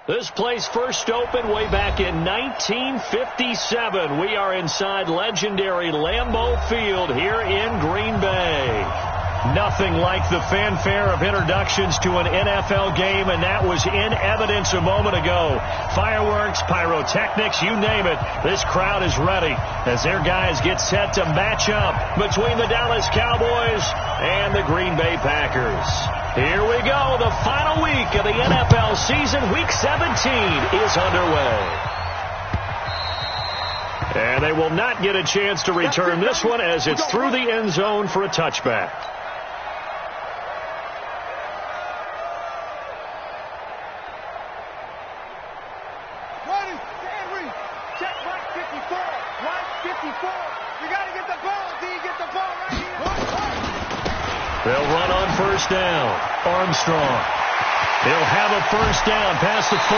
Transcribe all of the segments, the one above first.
This place first opened way back in 1957. We are inside legendary Lambeau Field here in Green Bay. Nothing like the fanfare of introductions to an NFL game, and that was in evidence a moment ago. Fireworks, pyrotechnics, you name it. This crowd is ready as their guys get set to match up between the Dallas Cowboys and the Green Bay Packers. Here we go. The final week of the NFL season. Week 17 is underway. And they will not get a chance to return this one as it's through the end zone for a touchback. They'll run on first down. Armstrong. He'll have a first down past the 40.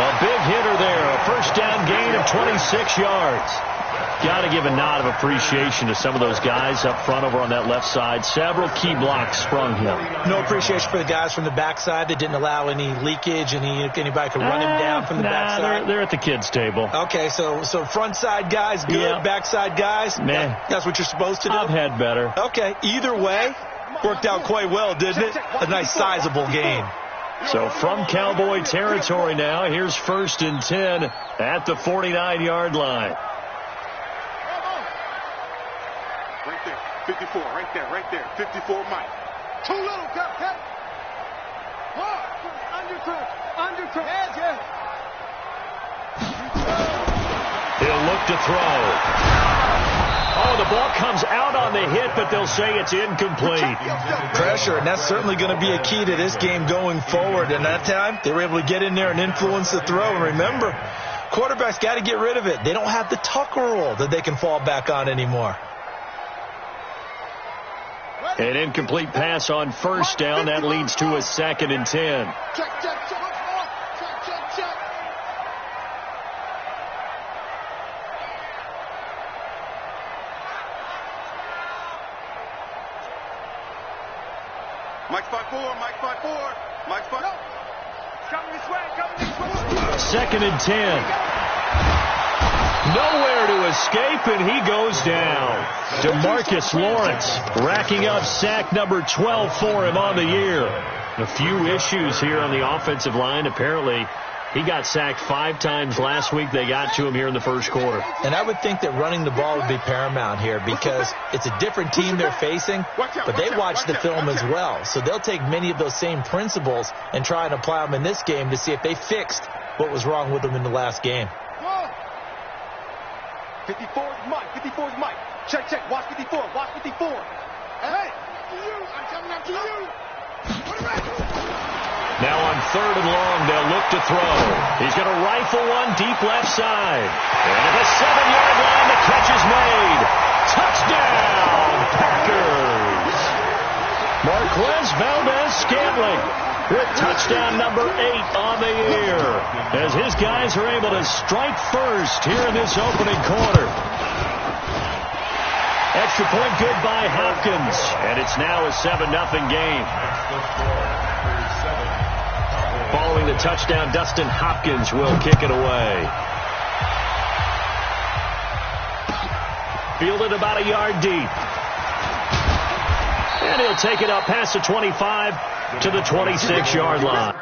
A big hitter there. A first down gain of 26 yards. Got to give a nod of appreciation to some of those guys up front over on that left side. Several key blocks sprung him. No appreciation for the guys from the backside that didn't allow any leakage. Anybody could run him down from the backside. They're at the kids' table. Okay, so front side guys good, yeah. Backside guys, man, that's what you're supposed to do. I've had better. Okay, either way, worked out quite well, didn't it? A nice sizable gain. So from Cowboy territory now, here's 1st and 10 at the 49-yard line. 54, right there. 54, Mike. Too little, cut. Undercut. Yeah. He'll look to throw. Oh, the ball comes out on the hit, but they'll say it's incomplete. Pressure, and that's certainly going to be a key to this game going forward. And that time, they were able to get in there and influence the throw. And remember, quarterbacks got to get rid of it. They don't have the Tucker rule that they can fall back on anymore. An incomplete pass on first down. That leads to a 2nd and 10. Check. Mike 5-4. 5-4. Coming this way. 2nd and 10. Nowhere to escape, and he goes down. DeMarcus Lawrence racking up sack number 12 for him on the year. A few issues here on the offensive line. Apparently, he got sacked 5 times last week. They got to him here in the first quarter. And I would think that running the ball would be paramount here because it's a different team they're facing, but they watch the film as well. So they'll take many of those same principles and try and apply them in this game to see if they fixed what was wrong with them in the last game. 54 is Mike. Check. Watch 54. Hey, I'm coming up to you. Now on 3rd and long, they'll look to throw. He's going to rifle one deep left side. And at the 7-yard line, the catch is made. Touchdown, Packers. Marquez Valdez-Scantling with touchdown number 8 on the year as his guys are able to strike first here in this opening quarter. Extra point good by Hopkins, and it's now a 7-0 game. Following the touchdown, Dustin Hopkins will kick it away. Fielded about a yard deep. And he'll take it up past the 25 to the 26-yard line.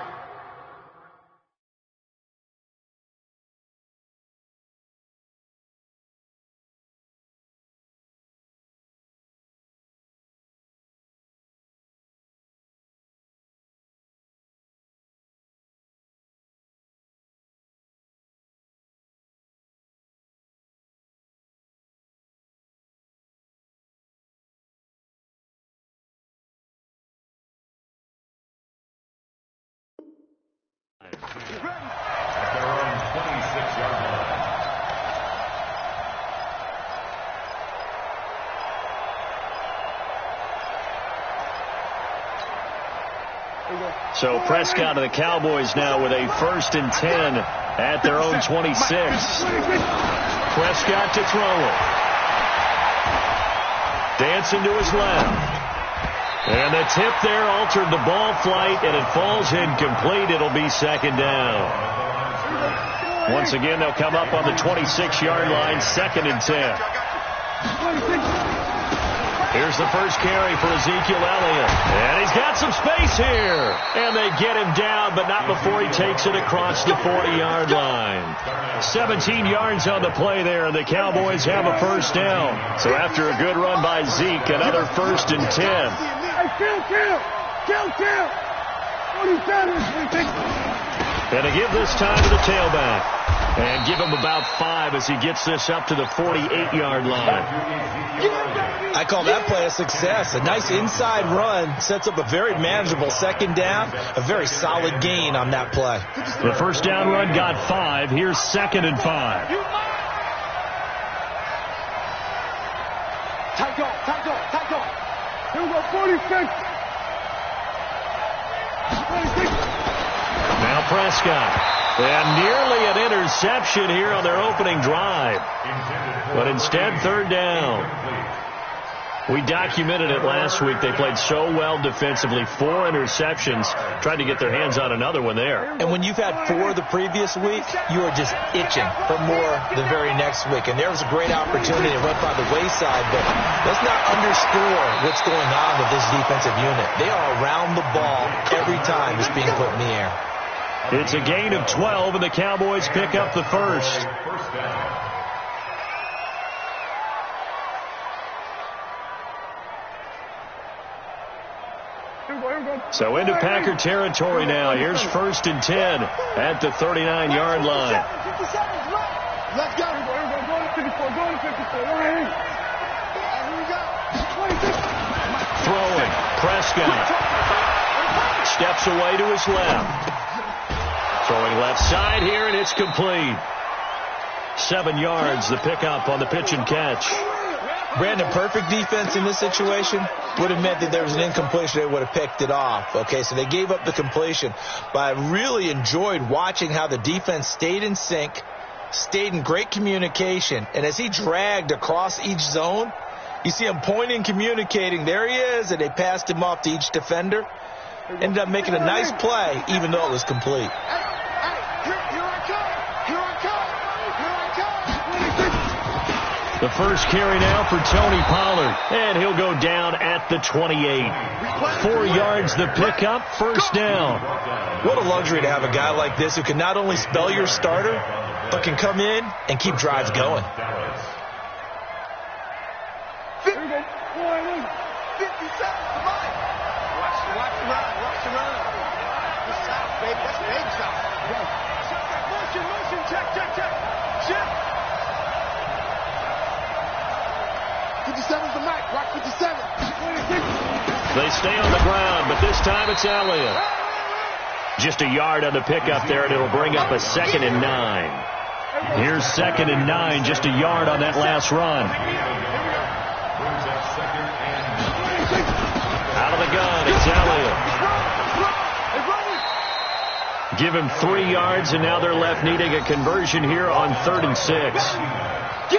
So Prescott and the Cowboys now with a 1st and 10 at their own 26. Prescott to throw it. Dancing to his left. And the tip there altered the ball flight, and it falls incomplete. It'll be second down. Once again, they'll come up on the 26-yard line, 2nd and 10. Here's the first carry for Ezekiel Elliott. And he's got some space here. And they get him down, but not before he takes it across the 40-yard line. 17 yards on the play there, and the Cowboys have a first down. So after a good run by Zeke, another 1st and 10. And to give this time to the tailback. And give him about 5 as he gets this up to the 48-yard line. I call that play a success. A nice inside run sets up a very manageable second down. A very solid gain on that play. The first down run got 5. Here's 2nd and 5. Tight go. Here we go, 46. Now Prescott. And nearly an interception here on their opening drive. But instead, 3rd down. We documented it last week. They played so well defensively. 4 interceptions. Tried to get their hands on another one there. And when you've had 4 the previous week, you are just itching for more the very next week. And there was a great opportunity. It went by the wayside. But let's not underscore what's going on with this defensive unit. They are around the ball every time it's being put in the air. It's a gain of 12, and the Cowboys pick up the first. So into Packer territory now. Here's 1st and 10 at the 39-yard line. Let's go. Throwing. Prescott steps away to his left. Throwing left side here, and it's complete. 7 yards, the pickup on the pitch and catch. Brandon, perfect defense in this situation would have meant that there was an incompletion. They would have picked it off. Okay, so they gave up the completion. But I really enjoyed watching how the defense stayed in sync, stayed in great communication. And as he dragged across each zone, you see him pointing, communicating. There he is, and they passed him off to each defender. Ended up making a nice play, even though it was complete. The first carry now for Tony Pollard, and he'll go down at the 28. 4 yards the pickup, first down. What a luxury to have a guy like this who can not only spell your starter, but can come in and keep drives going. 57, come on. Watch the run. This is out, baby. That's baby shot. Motion, check. Check. 57's the mic. Watch 57. They stay on the ground, but this time it's Elliott. Just a yard on the pickup there, and it'll bring up a 2nd and 9. Here's 2nd and 9, just a yard on that last run. Out of the gun, it's Elliott. Give him 3 yards, and now they're left needing a conversion here on 3rd and 6.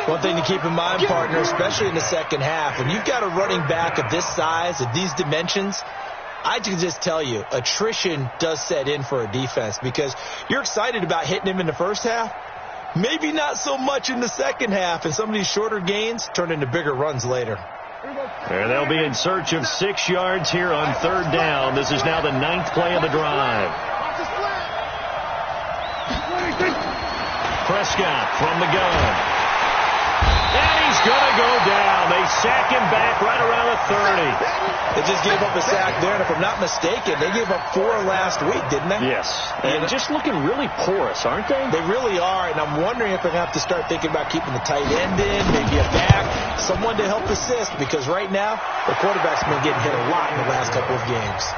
One thing to keep in mind, partner, especially in the second half, when you've got a running back of this size, of these dimensions, I can just tell you, attrition does set in for a defense because you're excited about hitting him in the first half. Maybe not so much in the second half, and some of these shorter gains turn into bigger runs later. And they'll be in search of 6 yards here on 3rd down. This is now the 9th play of the drive. Prescott from the gun. And he's going to go down. They sack him back right around the 30. They just gave up a sack there, and if I'm not mistaken, they gave up 4 last week, didn't they? Yes. And just looking really porous, aren't they? They really are, and I'm wondering if they're going to have to start thinking about keeping the tight end in, maybe a back, someone to help assist, because right now, the quarterback's been getting hit a lot in the last couple of games.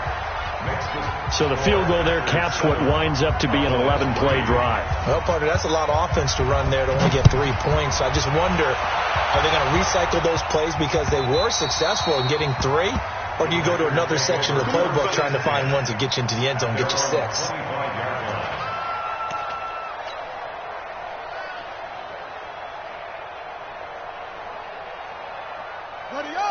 So the field goal there caps what winds up to be an 11-play drive. Well, partner, that's a lot of offense to run there to only get 3 points. So I just wonder, are they going to recycle those plays because they were successful in getting 3? Or do you go to another section of the playbook trying to find ones that get you into the end zone, get you 6?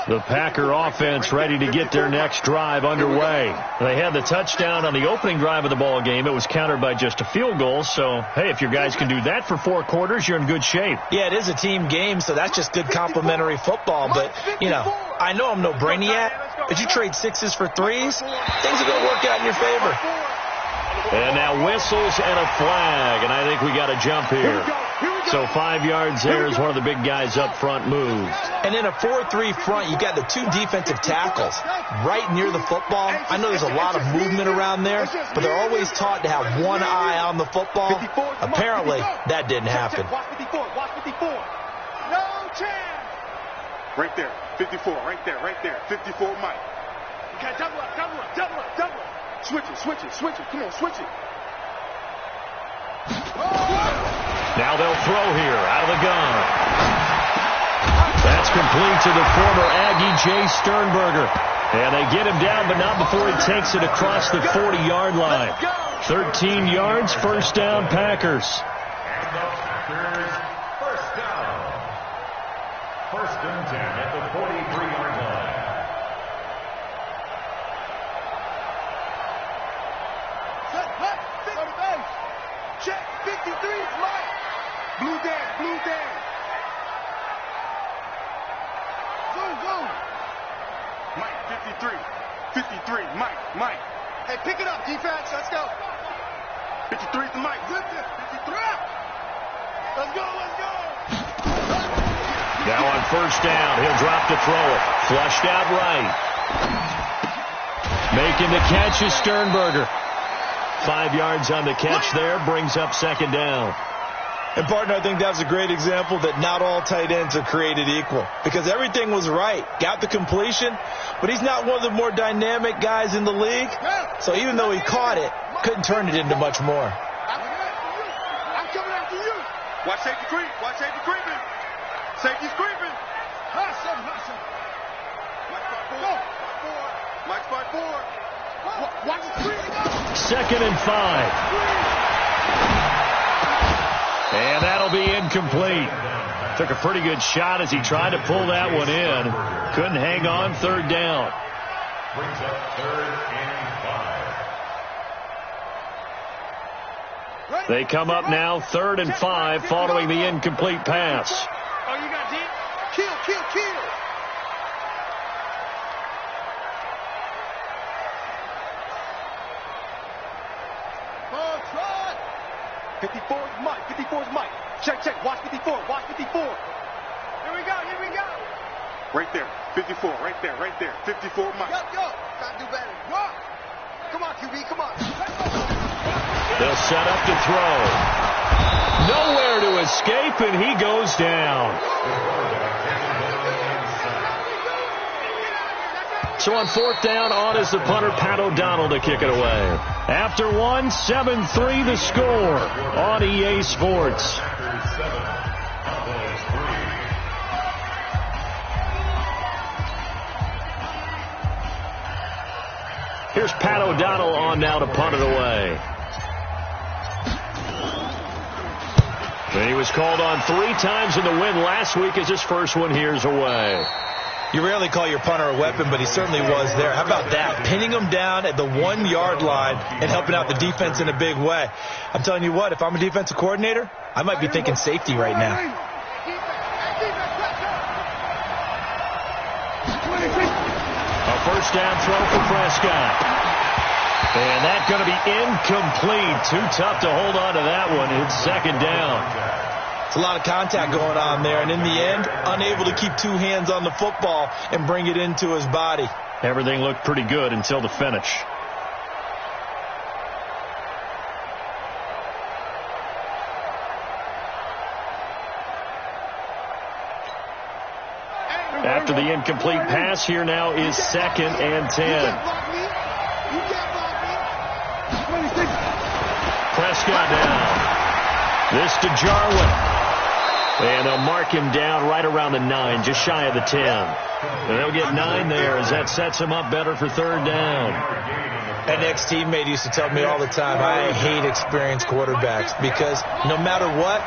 The Packer offense ready to get their next drive underway. They had the touchdown on the opening drive of the ball game. It was countered by just a field goal. So, hey, if your guys can do that for 4 quarters, you're in good shape. Yeah, it is a team game, so that's just good complimentary football. But, you know, I know I'm no brainiac, but you trade 6s for 3s, things are going to work out in your favor. And now whistles and a flag, and I think we got a jump here. So 5 yards there as one of the big guys up front moved. And in a 4-3 front, you got the 2 defensive tackles right near the football. I know there's a lot of movement around there, but they're always taught to have one eye on the football. Apparently, that didn't happen. Watch 54. No chance. Right there. 54. Right there. 54, Mike. Okay, double up. Switch it. Come on, switch it. Now they'll throw here out of the gun. That's complete to the former Aggie, Jay Sternberger. And they get him down, but not before he takes it across the 40-yard line. 13 yards, first down, Packers. First down. First and 10 at the 43-yard line. Check 53, Mike. Blue dance. Go. Mike, 53, Mike. Hey, pick it up, defense. Let's go. 53 to Mike. 53. Let's go. Now on first down, he'll drop to throw it. Flushed out right. Making the catch is Sternberger. 5 yards on the catch there, brings up second down. And, partner, I think that's a great example that not all tight ends are created equal, because everything was right. Got the completion, but he's not one of the more dynamic guys in the league. So even though he caught it, couldn't turn it into much more. I'm coming after you. Watch safety creeping. Safety's creeping. Hustle. Mike's by 4. Watch it creeping. Second and 5. And that'll be incomplete. Took a pretty good shot as he tried to pull that one in. Couldn't hang on, third down. Brings up 3rd and 5. They come up now, 3rd and 5, following the incomplete pass. Oh, you got deep? Kill. 54's Mike. Check. Watch 54. Here we go. Right there. 54. Right there. 54 Mike. Go. Gotta do better. Walk. Come on, QB. Come on. They'll set up to throw. Nowhere to escape, and he goes down. So on 4th down, on is the punter, Pat O'Donnell, to kick it away. After 1, 7-3 the score on EA Sports. Here's Pat O'Donnell on now to punt it away. And he was called on 3 times in the win last week as his first one here's away. You rarely call your punter a weapon, but he certainly was there. How about that? Pinning him down at the 1-yard line and helping out the defense in a big way. I'm telling you what, if I'm a defensive coordinator, I might be thinking safety right now. A first down throw for Prescott. And that's going to be incomplete. Too tough to hold on to that one. It's second down. It's a lot of contact going on there, and in the end, unable to keep 2 hands on the football and bring it into his body. Everything looked pretty good until the finish. After the incomplete pass, here now is 2nd and 10. Prescott down. This to Jarwin. And they'll mark him down right around the 9, just shy of the 10. And they'll get 9 there as that sets him up better for 3rd down. An ex-teammate used to tell me all the time, I hate experienced quarterbacks because no matter what,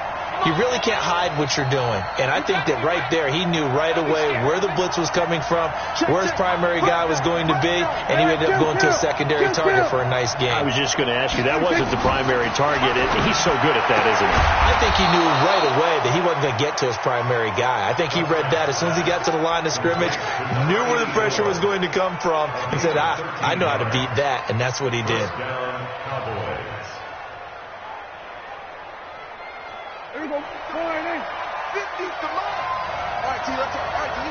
you really can't hide what you're doing. And I think that right there, he knew right away where the blitz was coming from, where his primary guy was going to be, and he ended up going to a secondary target for a nice game. I was just going to ask you, that wasn't the primary target. He's so good at that, isn't he? I think he knew right away that he wasn't going to get to his primary guy. I think he read that as soon as he got to the line of scrimmage, knew where the pressure was going to come from, and said, I know how to beat that, and that's what he did. There we go. 50, come on. All right, T, let's go. All right, T.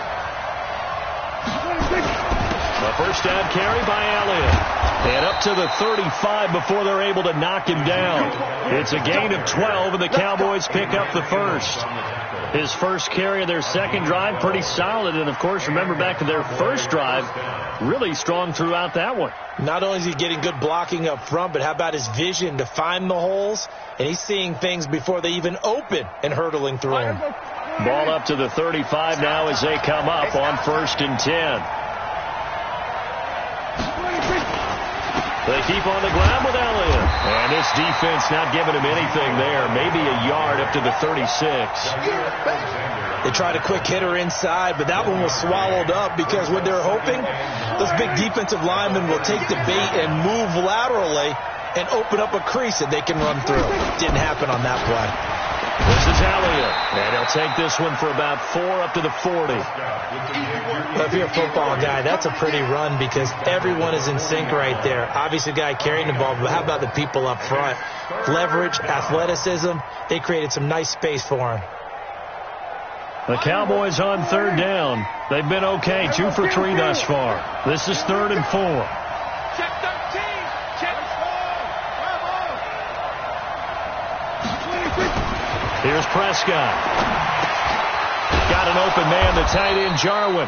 A first down carry by Elliott. And up to the 35 before they're able to knock him down. It's a gain of 12, and the Cowboys pick up the first. His first carry of their second drive, pretty solid. And, of course, remember back to their first drive, really strong throughout that one. Not only is he getting good blocking up front, but how about his vision to find the holes? And he's seeing things before they even open and hurtling through them. Ball up to the 35 now as they come up on 1st and 10. They keep on the ground with Elliott. And this defense not giving him anything there. Maybe a yard up to the 36. They tried a quick hitter inside, but that one was swallowed up because what they're hoping, those big defensive linemen will take the bait and move laterally and open up a crease that they can run through. Didn't happen on that play. This is Elliott, and he'll take this one for about 4 up to the 40. Well, if you're a football guy, that's a pretty run because everyone is in sync right there. Obviously, the guy carrying the ball, but how about the people up front? Leverage, athleticism, they created some nice space for him. The Cowboys on 3rd down. They've been okay, 2 for 3 thus far. This is 3rd and 4. Check 13. Check 4. Here's Prescott. Got an open man, the tight end, Jarwin.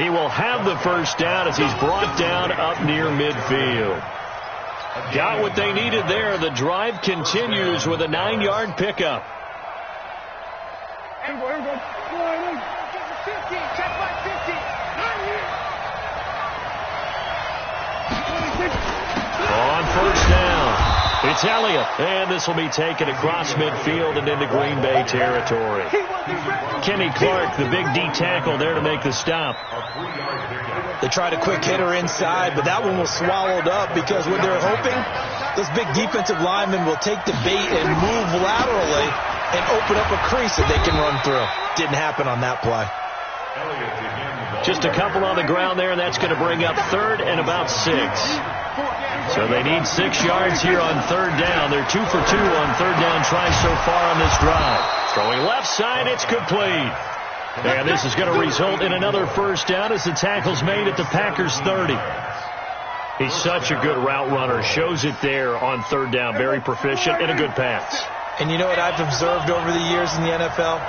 He will have the first down as he's brought down up near midfield. Got what they needed there. The drive continues with a 9-yard pickup. Here we go. 50. Check by 50. Not here. On 1st down, it's Elliott, and this will be taken across midfield and into Green Bay territory. Kenny Clark, the big D tackle there to make the stop. They tried a quick hitter inside, but that one was swallowed up because what they're hoping, those big defensive linemen will take the bait and move laterally and open up a crease that they can run through. Didn't happen on that play. Just a couple on the ground there, and that's going to bring up 3rd and about 6. So they need 6 yards here on 3rd down. They're 2 for 2 on 3rd down tries so far on this drive. Throwing left side, it's complete. And this is going to result in another first down as the tackle's made at the Packers' 30. He's such a good route runner. Shows it there on 3rd down. Very proficient and a good pass. And you know what I've observed over the years in the NFL?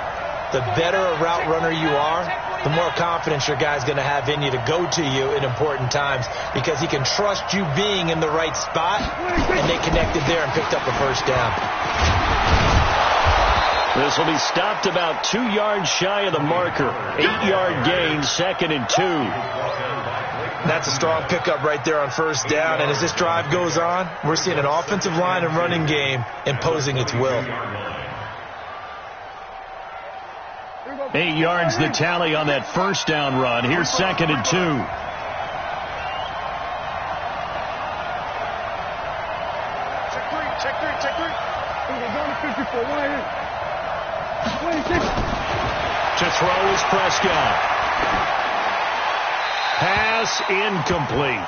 The better a route runner you are, the more confidence your guy's going to have in you to go to you in important times because he can trust you being in the right spot, and they connected there and picked up a first down. This will be stopped about 2 yards shy of the marker. 8-yard gain, 2nd and 2. That's a strong pickup right there on 1st down, and as this drive goes on, we're seeing an offensive line and running game imposing its will. 8 yards the tally on that first down run. Here's 2nd and 2. Check three. We're going to 54. Right here. 26. To throw is Prescott. Pass incomplete.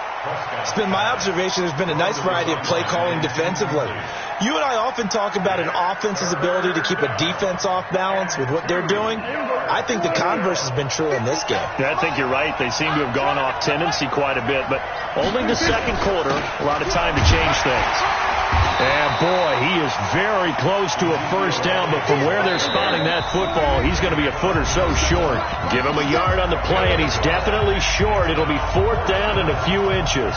It's been my observation there's been a nice variety of play calling defensively. You and I often talk about an offense's ability to keep a defense off balance with what they're doing. I think the converse has been true in this game. Yeah, I think you're right. They seem to have gone off tendency quite a bit, but only the 2nd quarter, a lot of time to change things. And, boy, he is very close to a first down, but from where they're spotting that football, he's going to be a foot or so short. Give him a yard on the play, and he's definitely short. It'll be 4th down and a few inches.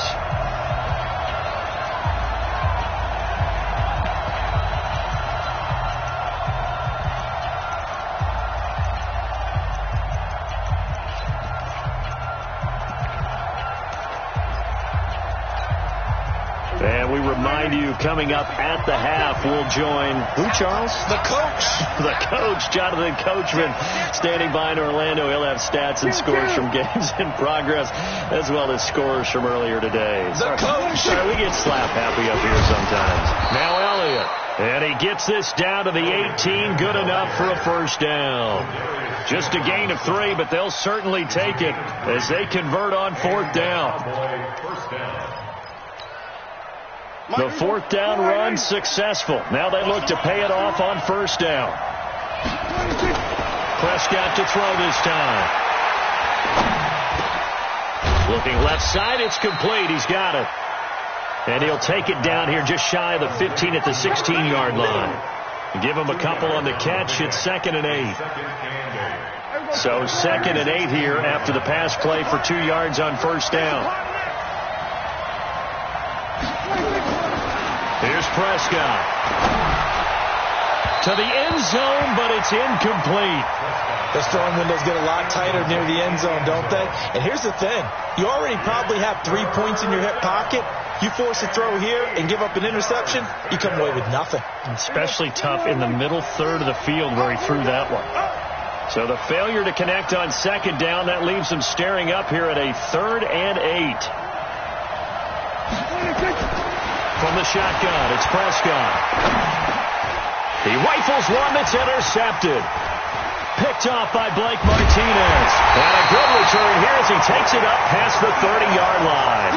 remind you, coming up at the half, we'll join who, Charles? The coach. The coach, Jonathan Coachman, standing by in Orlando. He'll have stats and scores from games in progress, as well as scores from earlier today. The coach. Sorry, we get slap happy up here sometimes. Now Elliott. And he gets this down to the 18. Good enough for a first down. Just a gain of 3, but they'll certainly take it as they convert on 4th down. The 4th down run successful. Now they look to pay it off on 1st down. Prescott to throw this time. Looking left side, it's complete. He's got it. And he'll take it down here just shy of the 15 at the 16-yard line. Give him a couple on the catch. It's 2nd and 8. So 2nd and 8 here after the pass play for 2 yards on 1st down. Here's Prescott. To the end zone, but it's incomplete. Those throwing windows get a lot tighter near the end zone, don't they? And here's the thing. You already probably have 3 points in your hip pocket. You force a throw here and give up an interception, you come away with nothing. Especially tough in the middle third of the field where he threw that one. So the failure to connect on 2nd down, that leaves him staring up here at a 3rd and 8. From the shotgun, it's Prescott. He rifles one that's intercepted. Picked off by Blake Martinez. And a good return here as he takes it up past the 30-yard line.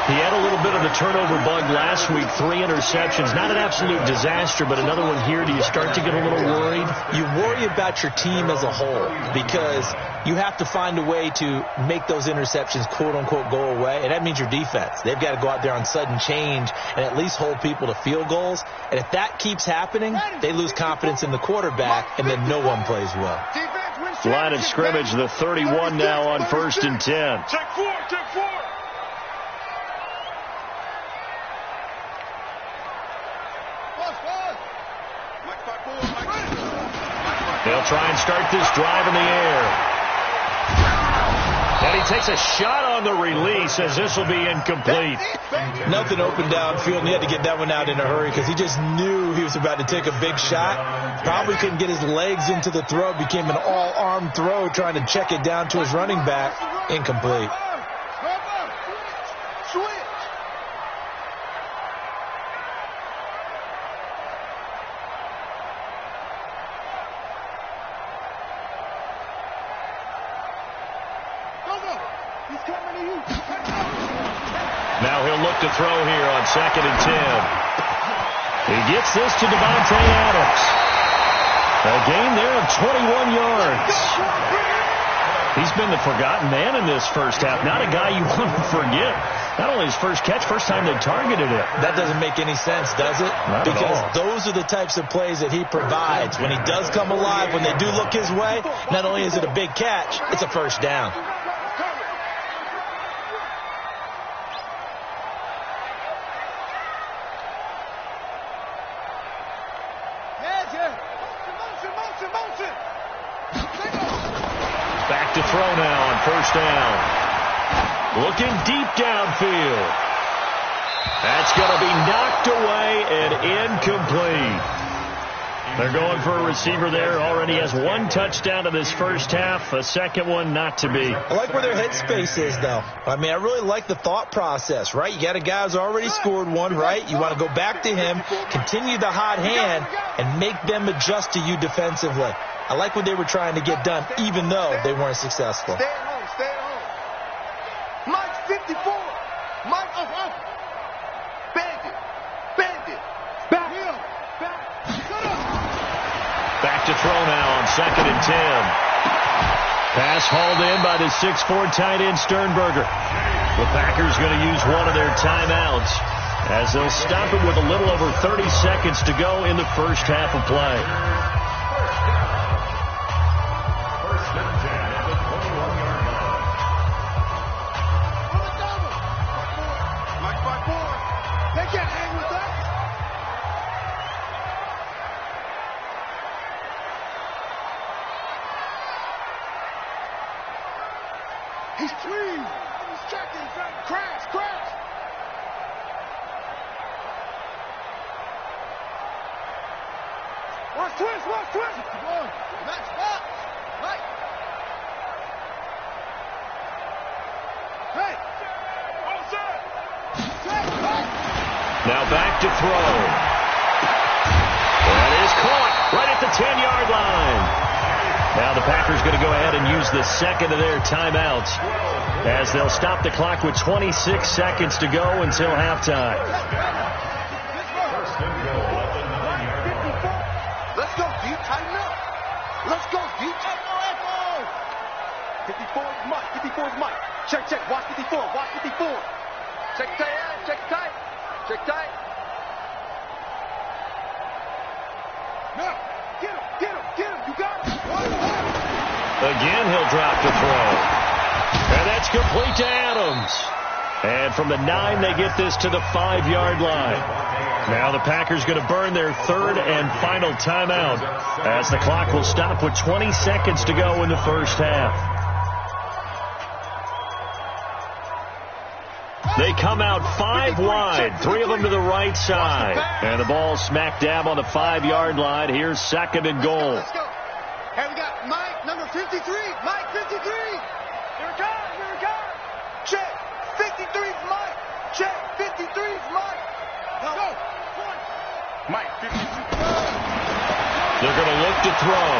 He had a little bit of the turnover bug last week, 3 interceptions. Not an absolute disaster, but another one here. Do you start to get a little worried? You worry about your team as a whole because you have to find a way to make those interceptions, quote-unquote, go away, and that means your defense. They've got to go out there on sudden change and at least hold people to field goals. And if that keeps happening, they lose confidence in the quarterback, and then no one plays well. Line of scrimmage, the 31 now on 1st and 10. Check 4, check 4. They'll try and start this drive in the air. And he takes a shot on the release as this will be incomplete. Nothing open downfield, and he had to get that one out in a hurry because he just knew he was about to take a big shot. Probably couldn't get his legs into the throw. Became an all-arm throw trying to check it down to his running back. Incomplete. Now he'll look to throw here on 2nd and 10. He gets this to Devontae Adams. A gain there of 21 yards. He's been the forgotten man in this first half. Not a guy you want to forget. Not only his first catch, first time they targeted it. That doesn't make any sense, does it? Not because at all. Those are the types of plays that he provides. When he does come alive, when they do look his way, not only is it a big catch, it's a first down. Back to throw now on 1st down. Looking deep downfield. That's going to be knocked away and incomplete. They're going for a receiver there. Already has 1 touchdown in this first half. A second one not to be. I like where their headspace is, though. I mean, I really like the thought process, right? You got a guy who's already scored 1, right? You want to go back to him, continue the hot hand, and make them adjust to you defensively. I like what they were trying to get done, even though they weren't successful. Stay at home, stay at home. Mike 54. Mike up. Bandit. Back. Shut up. Back to throw now on 2nd and 10. Pass hauled in by the 6'4" tight end Sternberger. The Packers going to use one of their timeouts as they'll stop it with a little over 30 seconds to go in the first half of play. He's clean. He's checking. Crash. Twist. Max, stop. Mike. Hey. All set. Now back to throw. That is caught right at the 10-yard line. Now the Packers going to go ahead and use the second of their timeouts as they'll stop the clock with 26 seconds to go until halftime. First and goal at the 9-yard line. Let's go, deep. Tighten up. Let's go, deep. Echo. 54 is Mike. 54 is Mike. Check. Watch 54. Check tight. Now, get him. You got it. Again, he'll drop the throw. And that's complete to Adams. And from the 9, they get this to the 5-yard line. Now the Packers going to burn their third and final timeout as the clock will stop with 20 seconds to go in the first half. They come out 5 wide, 3 of them to the right side. And the ball smack dab on the 5-yard line. Here's second and goal. Let's go. Here we got Mike, number 53. Mike, 53. Here it comes. Check. 53 is Mike. Check. 53 is Mike. Go. Mike, 53. They're going to look to throw.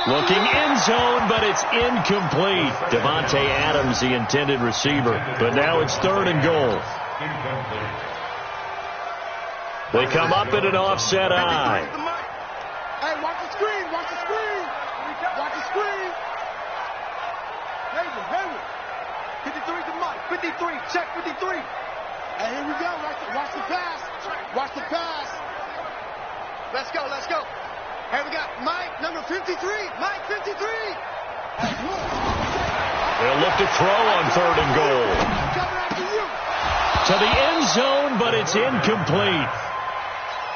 Looking end zone, but it's incomplete. Devontae Adams, the intended receiver. But now it's third and goal. They come up in an offset eye. Hey, watch the screen. Watch the screen. Hayward. 53 to Mike. 53. Check 53. And here we go. Watch the pass. Let's go. Here we got Mike, number 53. Mike, 53. They'll look to throw on third and goal. To the end zone, but it's incomplete.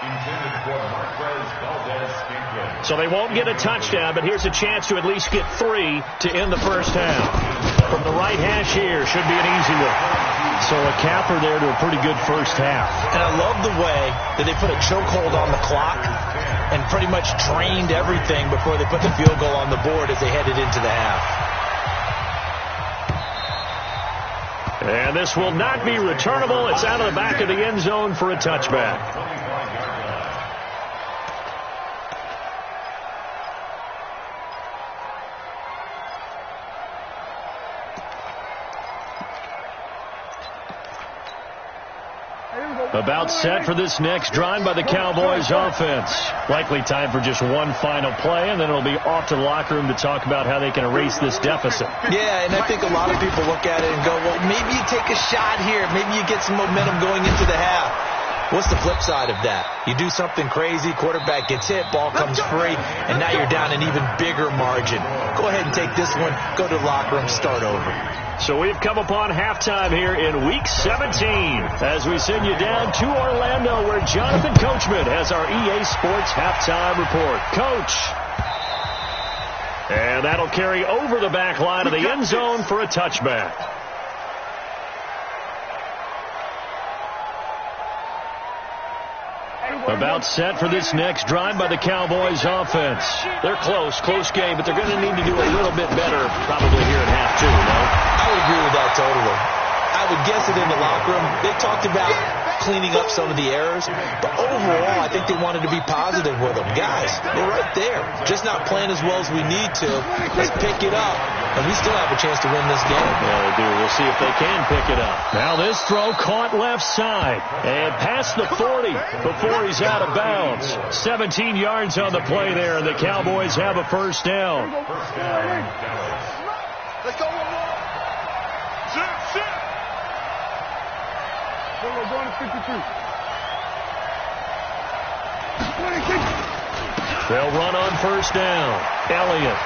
Intended for Marquez Valdez-Scantling. So they won't get a touchdown, but here's a chance to at least get 3 to end the first half. From the right hash here, should be an easy one. So a capper there to a pretty good first half. And I love the way that they put a chokehold on the clock and pretty much drained everything before they put the field goal on the board as they headed into the half. And this will not be returnable. It's out of the back of the end zone for a touchback. About set for this next drive by the Cowboys offense. Likely time for just one final play, and then it'll be off to the locker room to talk about how they can erase this deficit. Yeah, and I think a lot of people look at it and go, well, maybe you take a shot here. Maybe you get some momentum going into the half. What's the flip side of that? You do something crazy, quarterback gets hit, ball comes free, and now you're down an even bigger margin. Go ahead and take this one, go to the locker room, start over. So we've come upon halftime here in Week 17 as we send you down to Orlando where Jonathan Coachman has our EA Sports halftime report. Coach. And that'll carry over the back line of the end zone for a touchback. About set for this next drive by the Cowboys offense. They're close game, but they're going to need to do a little bit better probably here in half 2, no? I would agree with that totally. I would guess it in the locker room. They talked about cleaning up some of the errors, but overall, I think they wanted to be positive with them. Guys, we're right there. Just not playing as well as we need to. Let's pick it up, and we still have a chance to win this game. Yeah, they do. We'll see if they can pick it up. Now this throw caught left side and past the 40 before he's out of bounds. 17 yards on the play there, and the Cowboys have a first down. Let's go. Sit. We're going to 52. They'll run on first down. Elliott.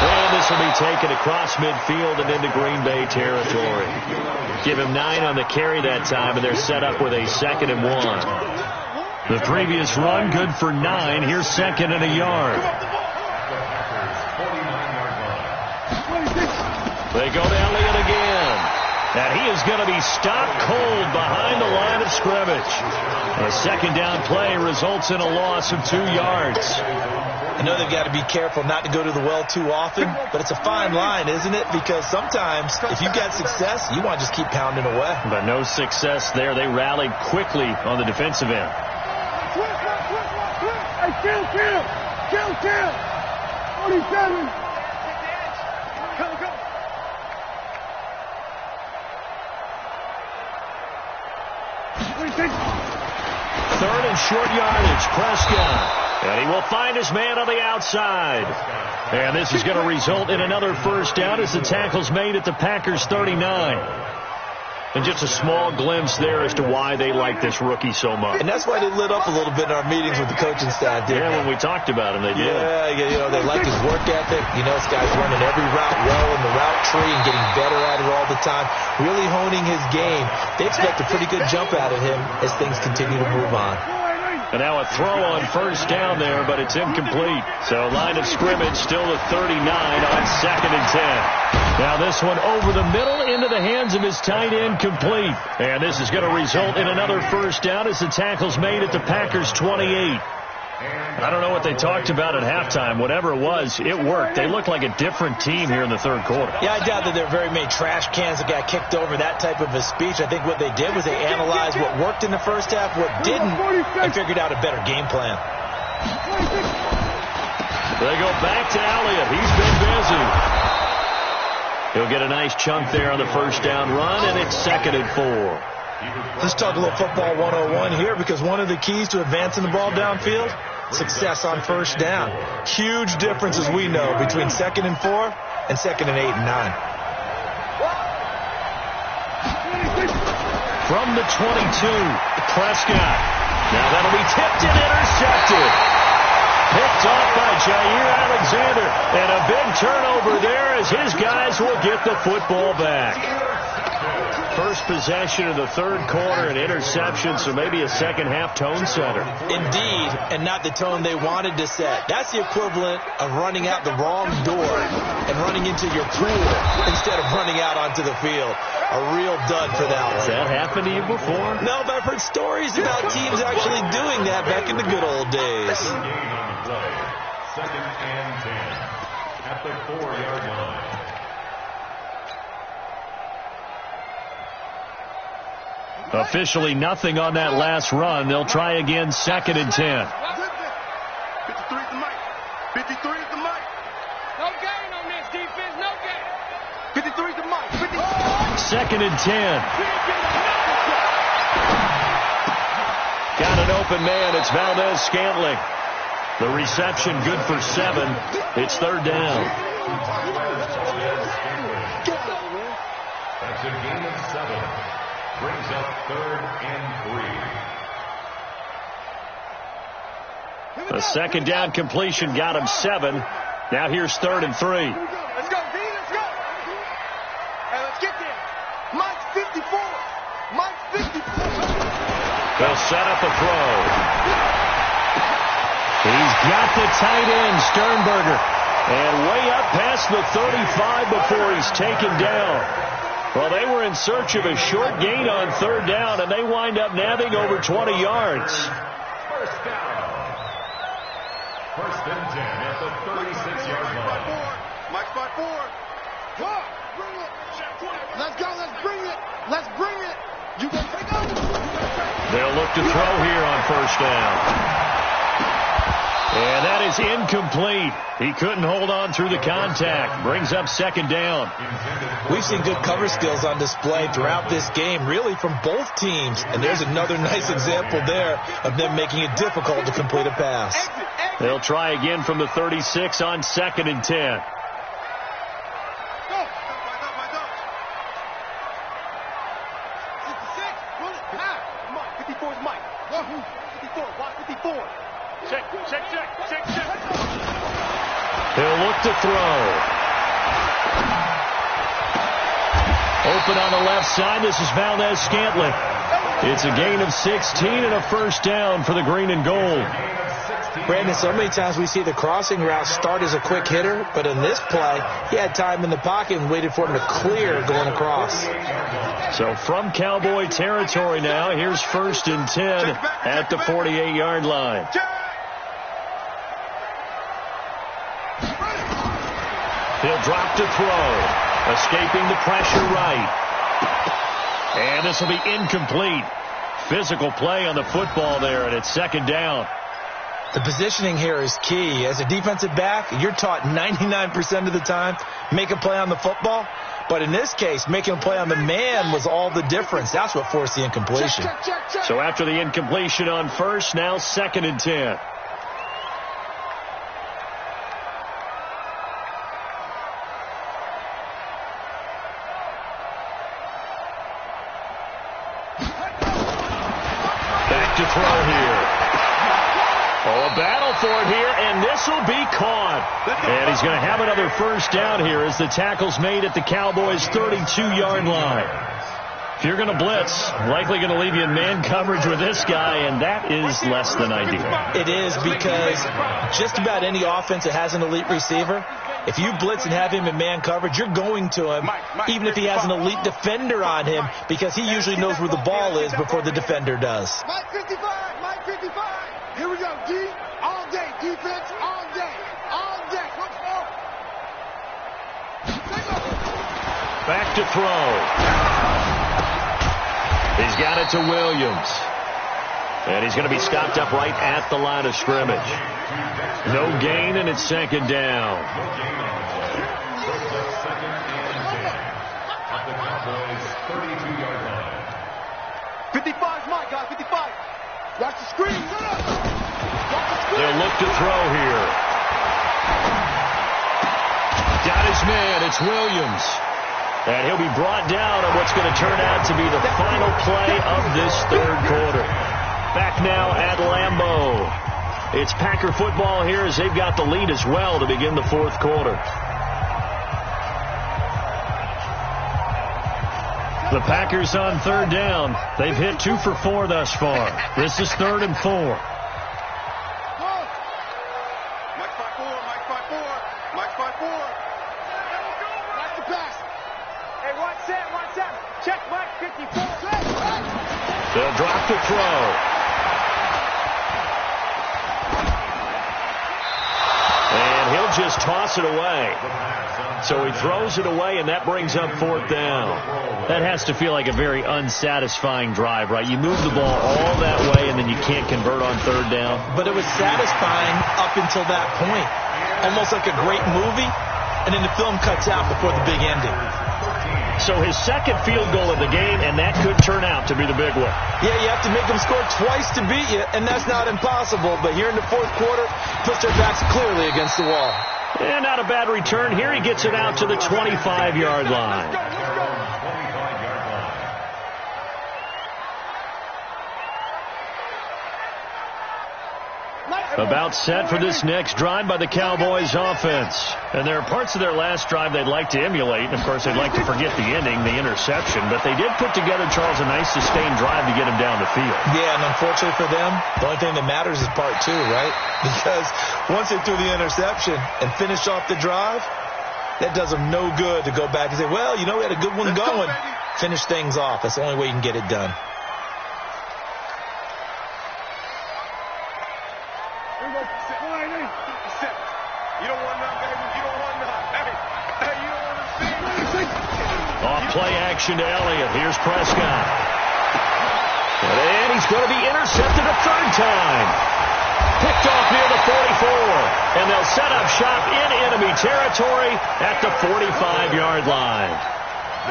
And this will be taken across midfield and into Green Bay territory. Give him 9 on the carry that time, and they're set up with a 2nd and 1. The previous run, good for 9. Here's 2nd and a yard. They go to Elliott again. And he is going to be stopped cold behind the line of scrimmage. A second down play results in a loss of 2 yards. I know they've got to be careful not to go to the well too often, but it's a fine line, isn't it? Because sometimes if you've got success, you want to just keep pounding away. But no success there. They rallied quickly on the defensive end. Hey, kill! 47! Go! Third and short yardage, Prescott. And he will find his man on the outside. And this is going to result in another first down as the tackle's made at the Packers' 39. And just a small glimpse there as to why they like this rookie so much. And that's why they lit up a little bit in our meetings with the coaching staff. Yeah, when we talked about him, they did. Yeah, they liked his work ethic. This guy's running every route well in the route tree and getting better at it all the time, really honing his game. They expect a pretty good jump out of him as things continue to move on. And now a throw on first down there, but it's incomplete. So line of scrimmage still the 39 on 2nd and 10. Now this one over the middle into the hands of his tight end, complete. And this is going to result in another first down as the tackle's made at the Packers' 28. I don't know what they talked about at halftime. Whatever it was, it worked. They looked like a different team here in the third quarter. Yeah, I doubt that there are very many trash cans that got kicked over, that type of a speech. I think what they did was they analyzed what worked in the first half, what didn't, and figured out a better game plan. They go back to Elliott. He's been busy. He'll get a nice chunk there on the first down run, and it's 2nd and 4. Let's talk a little football 101 here, because one of the keys to advancing the ball downfield, success on first down. Huge difference, as we know, between 2nd and 4 and 2nd and 8 and 9. From the 22, Prescott. Now that'll be tipped and intercepted. Picked off by Jair Alexander. And a big turnover there as his guys will get the football back. First possession of the third quarter, an interception, so maybe a second-half tone setter. Indeed, and not the tone they wanted to set. That's the equivalent of running out the wrong door and running into your pool instead of running out onto the field. A real dud for that one. Has that happened to you before? No, but I've heard stories about teams actually doing that back in the good old days. 2nd and 10 at the 4-yard line. Officially nothing on that last run. They'll try again, 2nd and 10. 53 is the mic. 53 is the mic. No gain on this defense, no gain. 53 is the mic. 2nd and 10. Got an open man. It's Valdez-Scantling. The reception good for 7. It's 3rd down. That's a gain of 7. Brings up 3rd and 3. A second down completion got him 7. Now here's 3rd and 3. Let's go, D, let's go. Hey, let's get there. Mike's 54. Mike's 54. They'll set up a throw. He's got the tight end, Sternberger. And way up past the 35 before he's taken down. Well, they were in search of a short gain on 3rd down, and they wind up nabbing over 20 yards. First down. 1st and 10 at the 36-yard line. Mike's by 4. Go. Bring it. Let's go. Let's bring it. Let's bring it. You can take over. They'll look to throw here on 1st down. And that is incomplete. He couldn't hold on through the contact. Brings up 2nd down. We've seen good cover skills on display throughout this game, really from both teams. And there's another nice example there of them making it difficult to complete a pass. They'll try again from the 36 on 2nd and 10. He'll look to throw. Open on the left side. This is Valdez-Scantling. It's a gain of 16 and a first down for the green and gold. Brandon, so many times we see the crossing route start as a quick hitter, but in this play, he had time in the pocket and waited for him to clear going across. So from Cowboy territory now, here's 1st and 10 at the 48-yard line. He'll drop to throw, escaping the pressure right. And this will be incomplete. Physical play on the football there, and it's 2nd down. The positioning here is key. As a defensive back, you're taught 99% of the time, make a play on the football. But in this case, making a play on the man was all the difference. That's what forced the incompletion. Check. So after the incompletion on 1st, now 2nd and 10. Back to throw here. Oh, a battle for it here, and this will be caught. And he's going to have another 1st down here as the tackle's made at the Cowboys' 32-yard line. If you're going to blitz, likely going to leave you in man coverage with this guy, and that is less than ideal. It is, because just about any offense that has an elite receiver, if you blitz and have him in man coverage, you're going to him, even if he has an elite defender on him, because he usually knows where the ball is before the defender does. Mike 55, Mike 55. Here we go, D. All day, defense, all day, all day. Let's go. Back to throw. He's got it to Williams. And he's going to be stopped up right at the line of scrimmage. No gain, and it's 2nd down. 55's Mike, guys, 55. Watch the screen. They'll look to throw here. Got his man. It's Williams. And he'll be brought down on what's going to turn out to be the final play of this 3rd quarter. Back now at Lambeau. It's Packer football here as they've got the lead as well to begin the 4th quarter. The Packers on 3rd down. They've hit 2 for 4 thus far. This is 3rd and 4. Mike 5-4, Mike 5-4, Mike 5-4. Watch the pass. Hey, watch that. Check Mike 54. They'll drop the throw. And he'll just toss it away. So he throws it away, and that brings up 4th down. That has to feel like a very unsatisfying drive, right? You move the ball all that way, and then you can't convert on 3rd down. But it was satisfying up until that point. Almost like a great movie, and then the film cuts out before the big ending. So his 2nd field goal of the game, and that could turn out to be the big one. Yeah, you have to make them score twice to beat you, and that's not impossible. But here in the 4th quarter, puts their backs clearly against the wall. And not a bad return. Here he gets it out to the 25-yard line. About set for this next drive by the Cowboys offense. And there are parts of their last drive they'd like to emulate. And, of course, they'd like to forget the ending, the interception. But they did put together, Charles, a nice sustained drive to get him down the field. Yeah, and unfortunately for them, the only thing that matters is part 2, right? Because once they threw the interception and finished off the drive, that does them no good to go back and say, well, you know, we had a good one going. Finish things off. That's the only way you can get it done. Play action to Elliott. Here's Prescott. And he's going to be intercepted a 3rd time. Picked off near the 44. And they'll set up shop in enemy territory at the 45-yard line.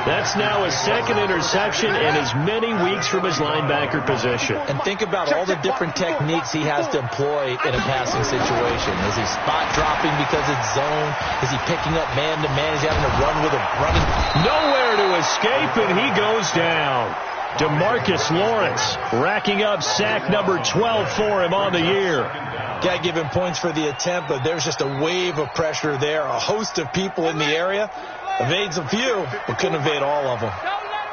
That's now his 2nd interception in as many weeks from his linebacker position. And think about all the different techniques he has to employ in a passing situation. Is he spot dropping because it's zone? Is he picking up man-to-man? Is he having to run with a running? Nowhere to escape, and he goes down. DeMarcus Lawrence racking up sack number 12 for him on the year. Got to give him points for the attempt, but there's just a wave of pressure there. A host of people in the area. Evades a few, but couldn't evade all of them.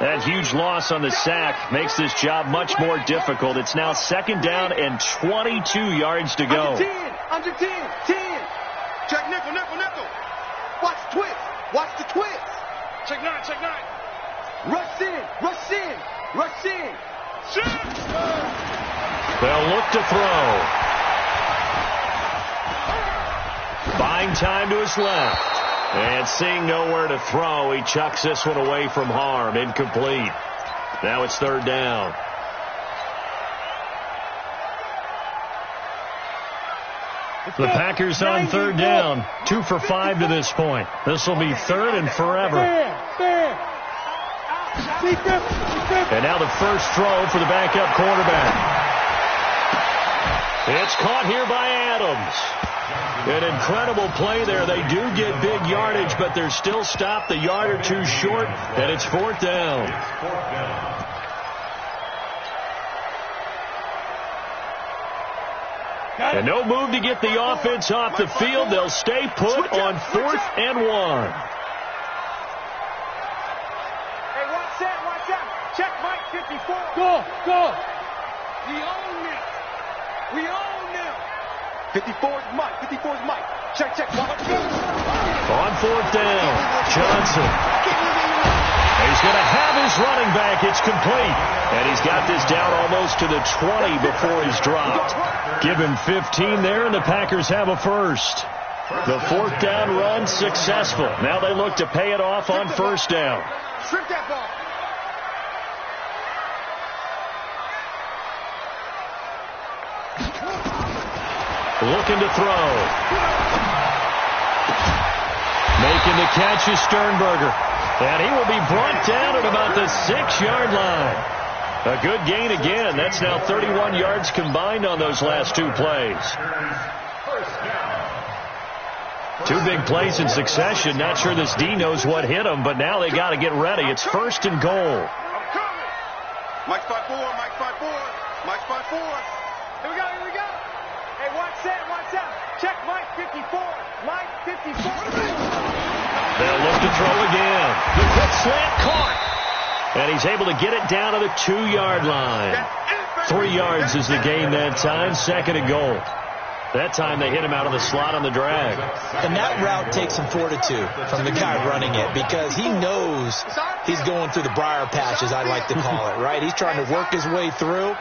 That huge loss on the sack makes this job much more difficult. It's now 2nd down and 22 yards to go. Under 10. Check nickel. Watch the twist. Watch the twist. Check 9. Rush in. They'll look to throw. Buying time to his left. And seeing nowhere to throw, he chucks this one away from harm. Incomplete. Now it's 3rd down. The Packers on 3rd down. 2 for 5 to this point. This will be 3rd and forever. And now the first throw for the backup quarterback. It's caught here by Adams. An incredible play there. They do get big yardage, but they're still stopped a yard or two short, and it's 4th down. And no move to get the offense off the field. They'll stay put on 4th and 1. Hey, watch out. Check Mike 54. Go. We own them. 54's Mike. Check. On 4th down, Johnson. He's going to have his running back. It's complete. And he's got this down almost to the 20 before he's dropped. Give him 15 there, and the Packers have a first. The 4th down run successful. Now they look to pay it off on 1st down. Strip that ball. Looking to throw. Making the catch is Sternberger. And he will be brought down at about the 6-yard line. A good gain again. That's now 31 yards combined on those last 2 plays. 2 big plays in succession. Not sure this D knows what hit him, but now they got to get ready. It's 1st and goal. Mike's by 4. Here we go. Hey, watch out. Check Mike 54. They'll look to throw again. The quick slant caught. And he's able to get it down to the 2-yard line. 3 yards is the gain that time. 2nd and goal. That time they hit him out of the slot on the drag. And that route takes some fortitude from the guy running it, because he knows he's going through the briar patch, as I like to call it, right? He's trying to work his way through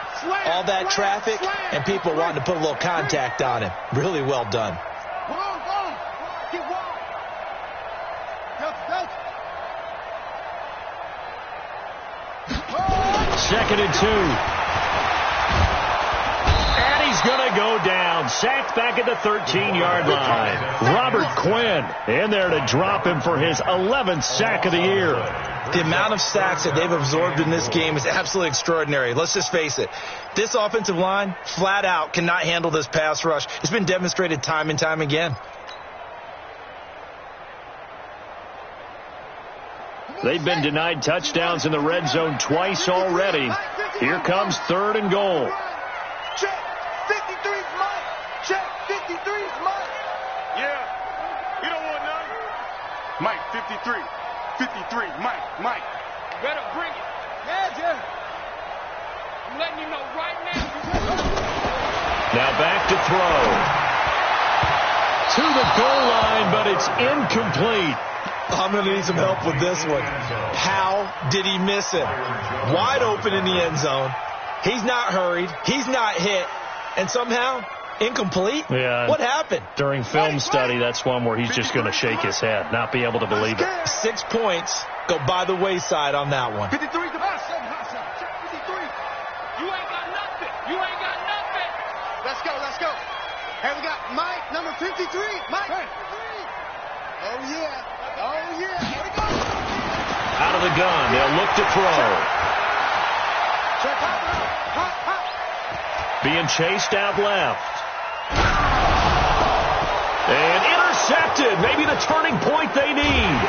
all that traffic and people wanting to put a little contact on him. Really well done. Second and 2. And he's going to go down. Sacked back at the 13-yard line. Robert Quinn in there to drop him for his 11th sack of the year. The amount of sacks that they've absorbed in this game is absolutely extraordinary. Let's just face it. This offensive line, flat out, cannot handle this pass rush. It's been demonstrated time and time again. They've been denied touchdowns in the red zone twice already. Here comes 3rd and goal. Check 53's Mike. Check 53's Mike. Yeah, you don't want none. Mike 53. Mike. You better bring it. Yeah. I'm letting you know right now. Now back to throw. To the goal line, but it's incomplete. I'm going to need some help with this one. How did he miss it? Wide open in the end zone. He's not hurried. He's not hit. And somehow, incomplete? Yeah. What happened? During film study, that's one where he's just going to shake his head, not be able to believe it. 6 points go by the wayside on that one. 53's the best. Check 53. You ain't got nothing. Let's go. Here we got Mike, number 53. Mike. Oh, yeah. Here we go. Out of the gun. They'll look to throw. Check. Being chased out left. And intercepted. Maybe the turning point they need.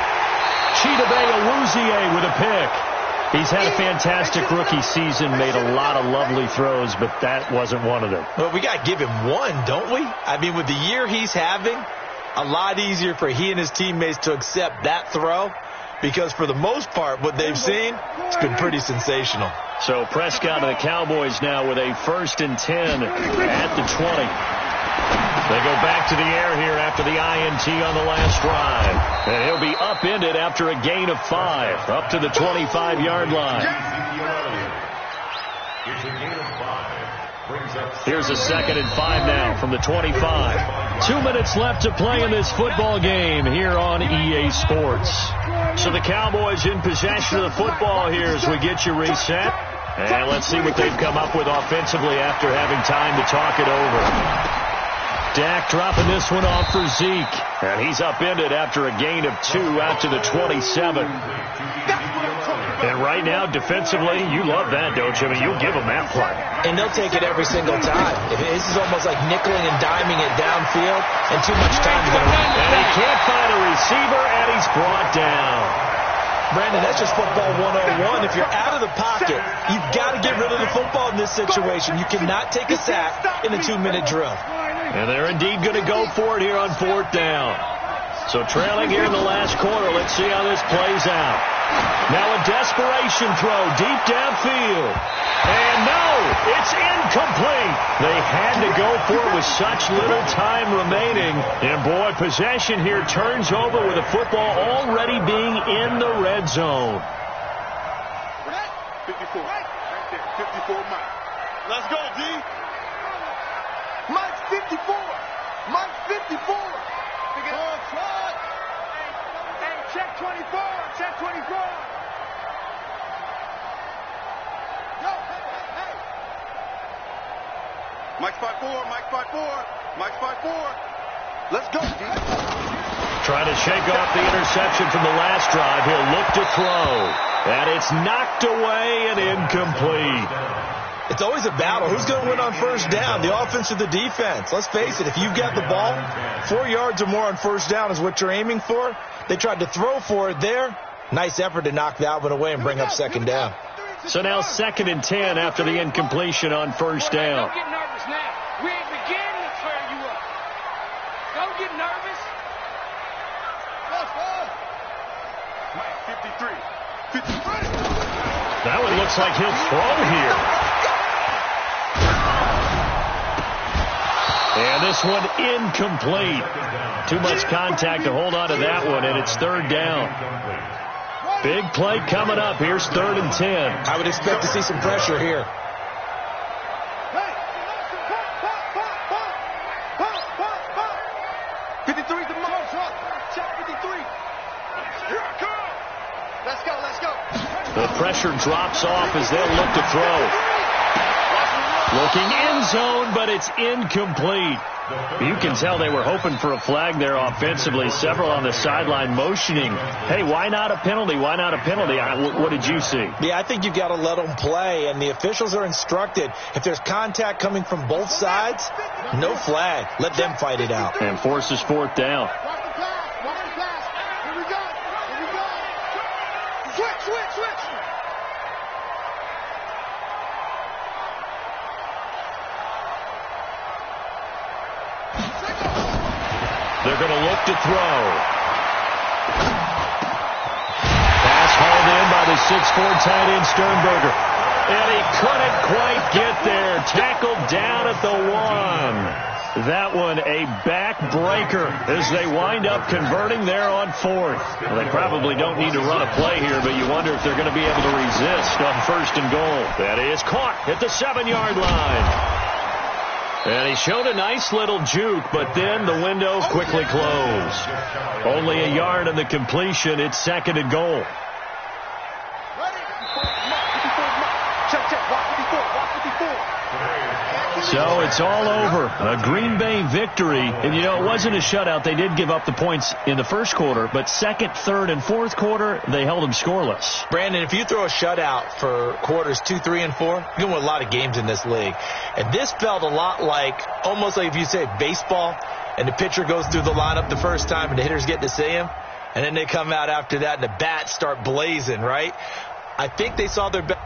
Chidobe Awuzie with a pick. He's had a fantastic rookie season, made a lot of lovely throws, but that wasn't one of them. Well, we got to give him one, don't we? I mean, with the year he's having, a lot easier for he and his teammates to accept that throw because for the most part, what they've seen, it's been pretty sensational. So Prescott and the Cowboys now with a 1st and 10 at the 20. They go back to the air here after the INT on the last drive. And he'll be upended after a gain of 5, up to the 25-yard line. Here's a 2nd and 5 now from the 25. 2 minutes left to play in this football game here on EA Sports. So the Cowboys in possession of the football here as we get you reset. And let's see what they've come up with offensively after having time to talk it over. Dak dropping this one off for Zeke. And he's upended after a gain of 2 out to the 27. And right now, defensively, you love that, don't you? I mean, you'll give them that play. And they'll take it every single time. This is almost like nickeling and diming it downfield, and too much time to go. And he can't find a receiver, and he's brought down. Brandon, that's just football 101. If you're out of the pocket, you've got to get rid of the football in this situation. You cannot take a sack in a 2-minute drill. And they're indeed going to go for it here on 4th down. So trailing here in the last quarter. Let's see how this plays out. Now a desperation throw deep downfield. And no, it's incomplete. They had to go for it with such little time remaining. And boy, possession here turns over with the football already being in the red zone. 54. Right there. 54, Mike. Let's go, D. Mike's 54. Mike's 54. Pick it up. Hey, check 24. Check 24. Yo, hey. Mike's 5'4. Mike's 5'4. Mike's 5'4. Let's go, D. Trying to shake off the interception from the last drive. He'll look to throw. And it's knocked away and incomplete. It's always a battle. Who's going to win on 1st down, the offense or the defense? Let's face it, if you've got the ball, 4 yards or more on 1st down is what you're aiming for. They tried to throw for it there. Nice effort to knock that one away and bring up 2nd down. So now 2nd and 10 after the incompletion on 1st down. Don't get nervous now. We ain't beginning to tear you up. Don't get nervous. Let's go. Mike, 53. 53. That one looks like he'll throw here. And this one incomplete. Too much contact to hold on to that one, and it's 3rd down. Big play coming up. Here's 3rd and 10. I would expect to see some pressure here. Hey, 53's the most. Check 53. Here I come. Let's go, let's go. The pressure drops off as they'll look to throw. Looking end zone, but it's incomplete. You can tell they were hoping for a flag there offensively. Several on the sideline motioning, hey, why not a penalty? Why not a penalty? What did you see? Yeah, I think you've got to let them play, and the officials are instructed. If there's contact coming from both sides, no flag. Let them fight it out. And forces 4th down. Watch the pass. Watch the pass. Here we go. Here we go. Switch, switch, switch. They're going to look to throw. Pass hauled in by the 6'4" tight end Sternberger. And he couldn't quite get there. Tackled down at the 1. That one a backbreaker as they wind up converting there on 4th. Well, they probably don't need to run a play here, but you wonder if they're going to be able to resist on 1st and goal. That is caught at the 7-yard line. And he showed a nice little juke, but then the window quickly closed. Only a yard on the completion. It's 2nd and goal. So it's all over. A Green Bay victory. And, you know, it wasn't a shutout. They did give up the points in the 1st quarter, but 2nd, 3rd, and 4th quarter, they held them scoreless. Brandon, if you throw a shutout for quarters 2, 3, and 4, you're going to win a lot of games in this league. And this felt a lot like, almost like if you say baseball, and the pitcher goes through the lineup the first time, and the hitters get to see him, and then they come out after that, and the bats start blazing, right? I think they saw their best.